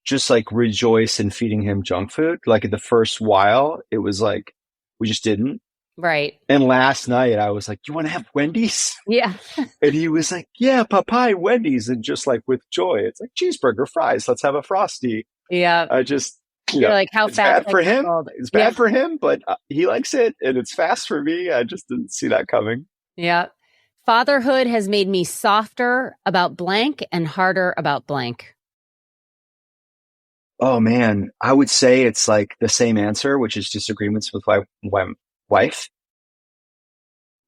S3: just like rejoice in feeding him junk food. Like, in the first while, it was like, we just didn't.
S2: Right.
S3: And last night I was like, you want to have Wendy's?
S2: Yeah.
S3: And he was like, yeah, Popeye, Wendy's. And just like with joy, it's like cheeseburger, fries. Let's have a Frosty.
S2: Yeah.
S3: I just,
S2: you're like, how
S3: it's
S2: fast?
S3: Bad for him. It's bad for him, but he likes it, and it's fast for me. I just didn't see that coming.
S2: Yeah. Fatherhood has made me softer about blank and harder about blank.
S3: Oh man, I would say it's like the same answer, which is disagreements with my wife,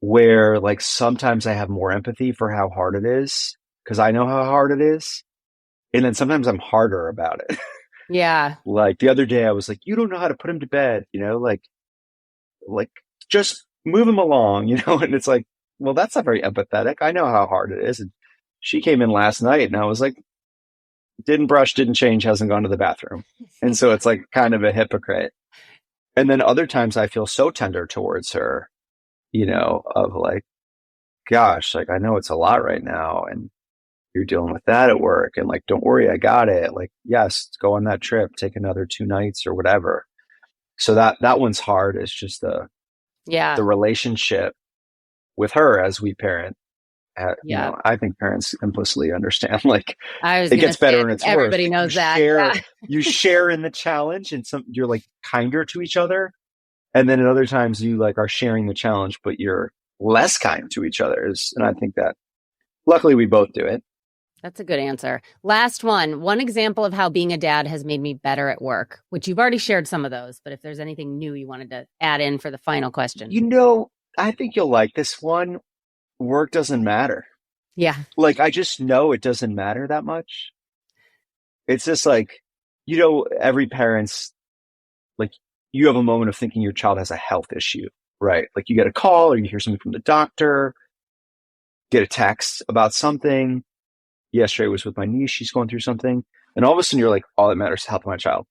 S3: where like sometimes I have more empathy for how hard it is because I know how hard it is. And then sometimes I'm harder about it.
S2: Yeah.
S3: Like the other day I was like, you don't know how to put him to bed, like just move him along, and it's like, well, that's not very empathetic. I know how hard it is. And she came in last night and I was like, didn't brush, didn't change, hasn't gone to the bathroom. And so it's like kind of a hypocrite. And then other times I feel so tender towards her, of like, gosh, like I know it's a lot right now and you're dealing with that at work, and like, don't worry, I got it. Like, yes, go on that trip, take another 2 nights or whatever. So that one's hard. It's just the relationship with her as we parent. I think parents implicitly understand, like, it gets better and it's worse.
S2: Everybody knows that.
S3: You share in the challenge, and you're like kinder to each other. And then at other times you like are sharing the challenge, but you're less kind to each other. And I think that luckily we both do it.
S2: That's a good answer. Last one example of how being a dad has made me better at work, which you've already shared some of those, but if there's anything new you wanted to add in for the final question.
S3: I think you'll like this one. Work doesn't matter.
S2: Yeah.
S3: Like, I just know it doesn't matter that much. It's just like, every parent's like, you have a moment of thinking your child has a health issue, right? Like, you get a call or you hear something from the doctor, get a text about something. Yesterday was with my niece. She's going through something. And all of a sudden you're like, all that matters is the health of my child.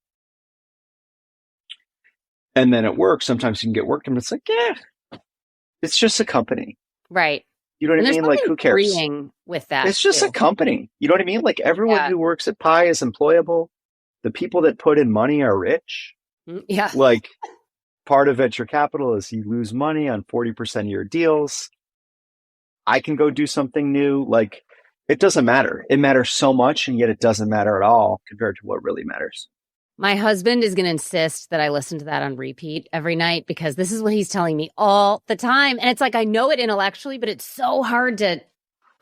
S3: And then at work, sometimes you can get work done, but it's like, it's just a company.
S2: Right.
S3: You know what I mean? Like, who cares?
S2: Freeing with that.
S3: It's just a company. You know what I mean? Like, everyone who works at Pi is employable. The people that put in money are rich.
S2: Yeah.
S3: Like, part of venture capital is you lose money on 40% of your deals. I can go do something new. Like, it doesn't matter. It matters so much, and yet it doesn't matter at all compared to what really matters.
S2: My husband is going to insist that I listen to that on repeat every night because this is what he's telling me all the time. And it's like, I know it intellectually, but it's so hard to.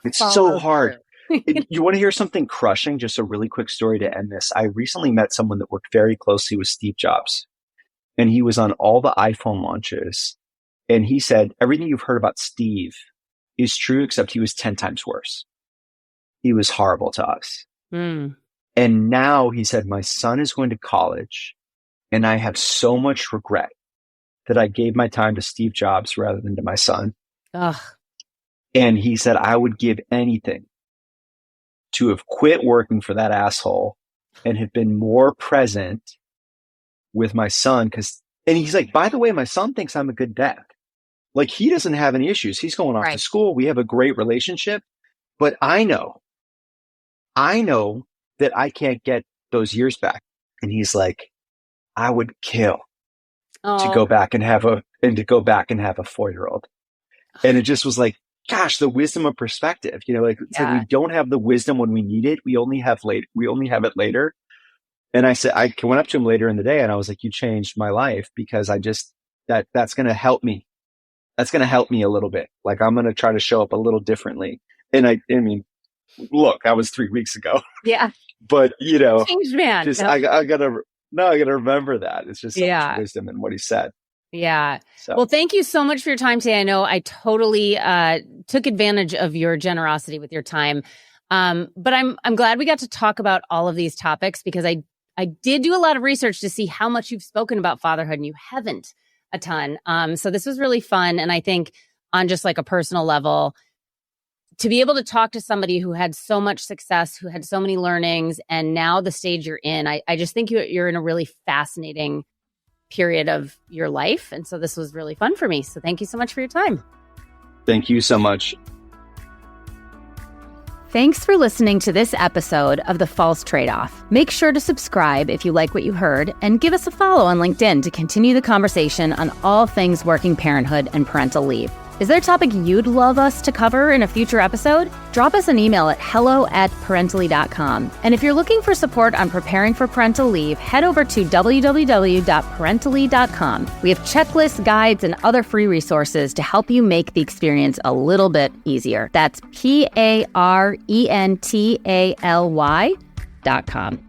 S3: It's so hard. You want to hear something crushing? Just a really quick story to end this. I recently met someone that worked very closely with Steve Jobs, and he was on all the iPhone launches. And he said, everything you've heard about Steve is true, except he was 10 times worse. He was horrible to us. And now he said, my son is going to college and I have so much regret that I gave my time to Steve Jobs rather than to my son.
S2: Ugh.
S3: And he said, I would give anything to have quit working for that asshole and have been more present with my son. And he's like, by the way, my son thinks I'm a good dad. Like, he doesn't have any issues. He's going off to school. We have a great relationship, but I know that I can't get those years back. And he's like, I would kill to go back and have a 4-year-old. And it just was like, gosh, the wisdom of perspective, like, it's like we don't have the wisdom when we need it. We only have it later. And I went up to him later in the day and I was like, you changed my life, because that's going to help me. That's going to help me a little bit. Like, I'm going to try to show up a little differently. And I mean, look, that was 3 weeks ago.
S2: Yeah.
S3: But,
S2: changed man.
S3: Just, I gotta remember that. It's just so much wisdom in what he said.
S2: Yeah. So. Well, thank you so much for your time today. I know I totally took advantage of your generosity with your time. But I'm glad we got to talk about all of these topics, because I did do a lot of research to see how much you've spoken about fatherhood, and you haven't a ton. So this was really fun. And I think on just like a personal level, to be able to talk to somebody who had so much success, who had so many learnings, and now the stage you're in, I just think you're in a really fascinating period of your life. And so this was really fun for me. So thank you so much for your time.
S3: Thank you so much.
S1: Thanks for listening to this episode of The False Trade-Off. Make sure to subscribe if you like what you heard, and give us a follow on LinkedIn to continue the conversation on all things working parenthood and parental leave. Is there a topic you'd love us to cover in a future episode? Drop us an email at hello@parentally.com. And if you're looking for support on preparing for parental leave, head over to www.parentally.com. We have checklists, guides, and other free resources to help you make the experience a little bit easier. That's PARENTALY.com.